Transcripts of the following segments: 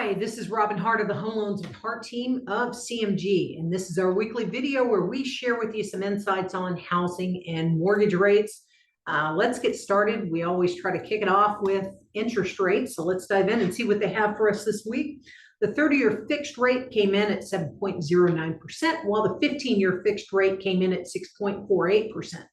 Hi, this is Robin Hart of the Home Loans with Hart team of CMG, and this is our weekly video where we share with you some insights on housing and mortgage rates. Let's get started. We always try to kick it off with interest rates, so let's dive in and see what they have for us this week. The 30-year fixed rate came in at 7.09%, while the 15-year fixed rate came in at 6.48%.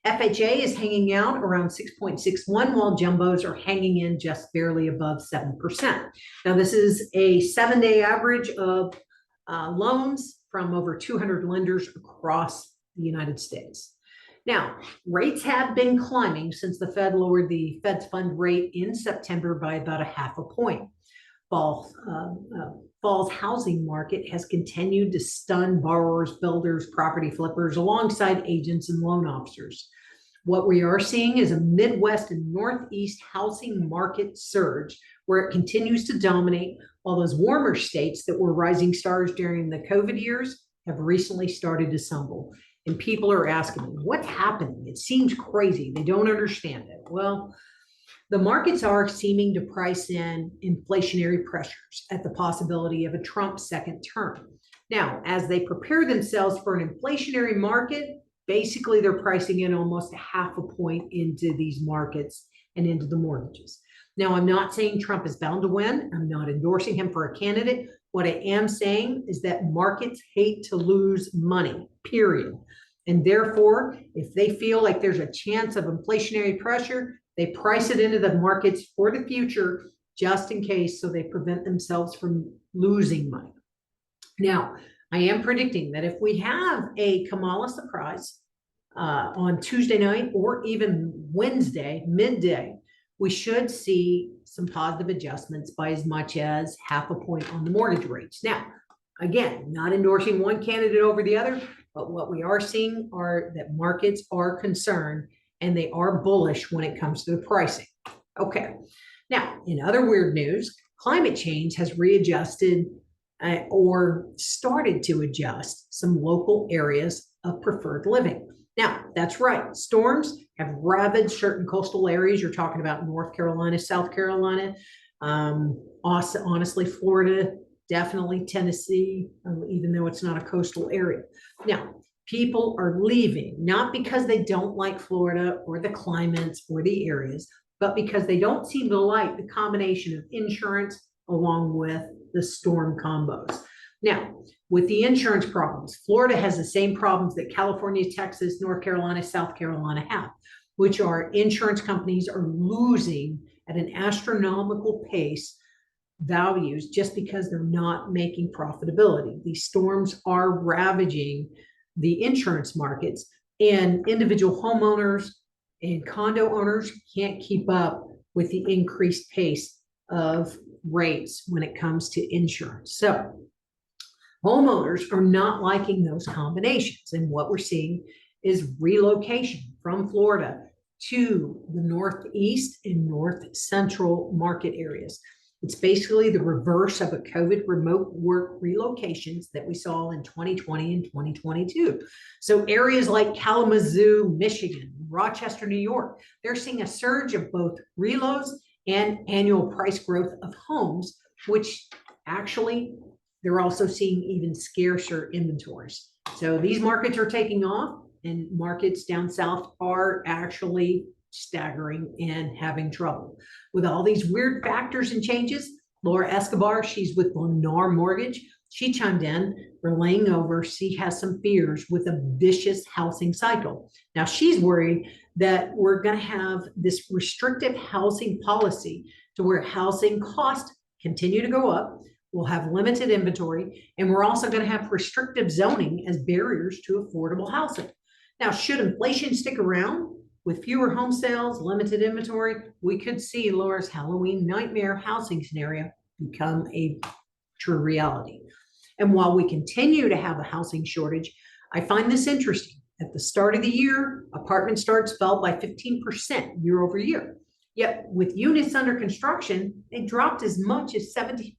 FHA is hanging out around 6.61, while jumbos are hanging in just barely above 7%. Now, this is a 7-day average of loans from over 200 lenders across the United States. Now, rates have been climbing since the Fed lowered the Fed's fund rate in September by about a half a point. Fall's housing market has continued to stun borrowers, builders, property flippers, alongside agents and loan officers. What we are seeing is a Midwest and Northeast housing market surge where it continues to dominate, while those warmer states that were rising stars during the COVID years have recently started to stumble. And people are asking me, what's happening? It seems crazy. They don't understand it. Well, the markets are seeming to price in inflationary pressures at the possibility of a Trump second term. Now, as they prepare themselves for an inflationary market, basically they're pricing in almost a half a point into these markets and into the mortgages. Now, I'm not saying Trump is bound to win. I'm not endorsing him for a candidate. What I am saying is that markets hate to lose money, period. And therefore, if they feel like there's a chance of inflationary pressure, they price it into the markets for the future just in case, so they prevent themselves from losing money. Now, I am predicting that if we have a Kamala surprise on Tuesday night or even Wednesday, midday, we should see some positive adjustments by as much as half a point on the mortgage rates. Now, again, not endorsing one candidate over the other, but what we are seeing are that markets are concerned and they are bullish when it comes to the pricing. Okay, now in other weird news, climate change has readjusted or started to adjust some local areas of preferred living. Now, that's right, storms have ravaged certain coastal areas. You're talking about North Carolina, South Carolina, honestly, Florida, definitely Tennessee, even though it's not a coastal area. Now, people are leaving, not because they don't like Florida or the climates or the areas, but because they don't seem to like the combination of insurance along with the storm combos. Now, with the insurance problems, Florida has the same problems that California, Texas, North Carolina, South Carolina have, which are insurance companies are losing at an astronomical pace values just because they're not making profitability. These storms are ravaging the insurance markets, and individual homeowners and condo owners can't keep up with the increased pace of rates when it comes to insurance. So homeowners are not liking those combinations. And what we're seeing is relocation from Florida to the Northeast and North Central market areas. It's basically the reverse of a COVID remote work relocations that we saw in 2020 and 2022. So areas like Kalamazoo, Michigan, Rochester, New York, they're seeing a surge of both reloads and annual price growth of homes, which actually they're also seeing even scarcer inventories. So these markets are taking off, and markets down south are actually staggering and having trouble. With all these weird factors and changes, Laura Escobar, she's with Lennar Mortgage, she chimed in, relaying over she has some fears with a vicious housing cycle. Now, she's worried that we're going to have this restrictive housing policy to where housing costs continue to go up, we'll have limited inventory, and we're also going to have restrictive zoning as barriers to affordable housing. Now, should inflation stick around, with fewer home sales, limited inventory, we could see Laura's Halloween nightmare housing scenario become a true reality. And while we continue to have a housing shortage, I find this interesting. At the start of the year, apartment starts fell by 15% year over year. Yet with units under construction, they dropped as much as 70%.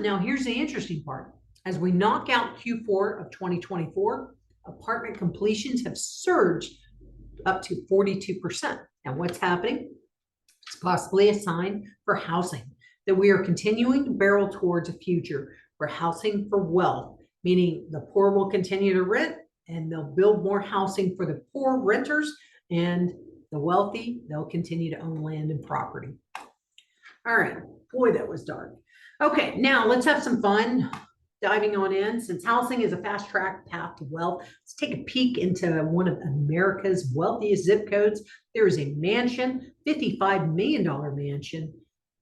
Now, here's the interesting part. As we knock out Q4 of 2024, apartment completions have surged up to 42%. Now, what's happening? It's possibly a sign for housing. that we are continuing to barrel towards a future for housing for wealth, meaning the poor will continue to rent and they'll build more housing for the poor renters, and the wealthy, they'll continue to own land and property. All right, boy, that was dark. Okay, now let's have some fun diving on in. Since housing is a fast track path to wealth, let's take a peek into one of America's wealthiest zip codes. There is a mansion, $55 million mansion,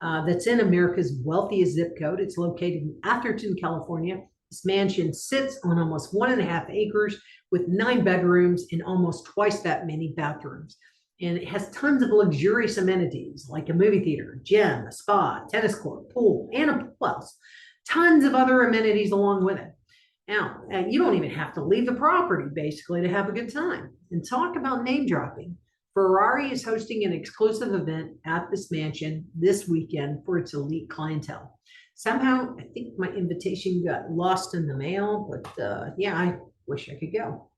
that's in America's wealthiest zip code. It's located in Atherton, California. This mansion sits on almost 1.5 acres with 9 bedrooms and almost twice that many bathrooms. And it has tons of luxurious amenities like a movie theater, gym, a spa, tennis court, pool, and a pool house. Tons of other amenities along with it. Now, you don't even have to leave the property basically to have a good time. And talk about name dropping. Ferrari is hosting an exclusive event at this mansion this weekend for its elite clientele. Somehow, I think my invitation got lost in the mail, but yeah, I wish I could go.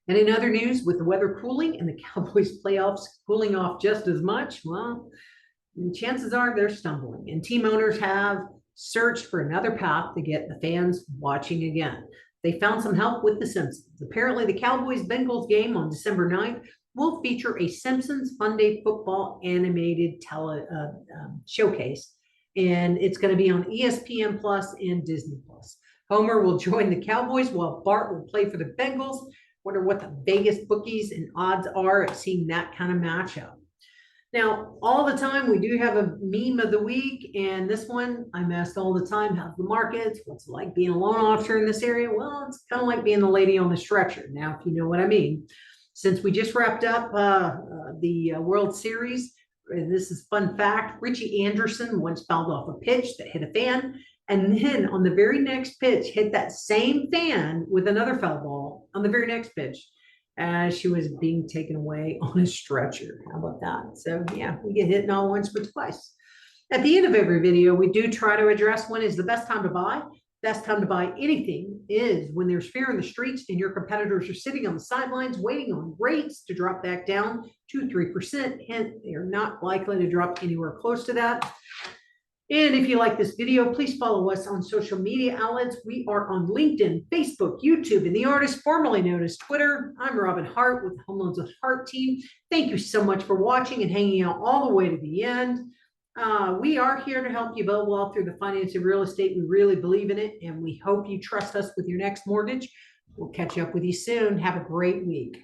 And in other news, with the weather cooling and the Cowboys playoffs cooling off just as much, well, chances are they're stumbling. And team owners have searched for another path to get the fans watching again. They found some help with the Simpsons. Apparently, the Cowboys-Bengals game on December 9th will feature a Simpsons Monday Football animated showcase. And it's going to be on ESPN Plus and Disney Plus. Homer will join the Cowboys while Bart will play for the Bengals. Wonder what the Vegas bookies and odds are at seeing that kind of matchup. Now, all the time, we do have a meme of the week, and this one I'm asked all the time, how's the markets? What's it like being a loan officer in this area? Well, it's kind of like being the lady on the stretcher. Now, if you know what I mean. Since we just wrapped up the World Series, this is fun fact, Richie Anderson once fouled off a pitch that hit a fan, and then on the very next pitch, hit that same fan with another foul ball on the very next pitch as she was being taken away on a stretcher. How about that? So yeah, we get hit not once, but twice. At the end of every video, we do try to address when is the best time to buy. Best time to buy anything is when there's fear in the streets and your competitors are sitting on the sidelines waiting on rates to drop back down to 3%. Hence, they are not likely to drop anywhere close to that. And if you like this video, please follow us on social media outlets. We are on LinkedIn, Facebook, YouTube, and the artist formerly known as Twitter. I'm Robin Hart with the Home Loans with Hart team. Thank you so much for watching and hanging out all the way to the end. We are here to help you build wealth through the finance of real estate. We really believe in it, and we hope you trust us with your next mortgage. We'll catch up with you soon. Have a great week.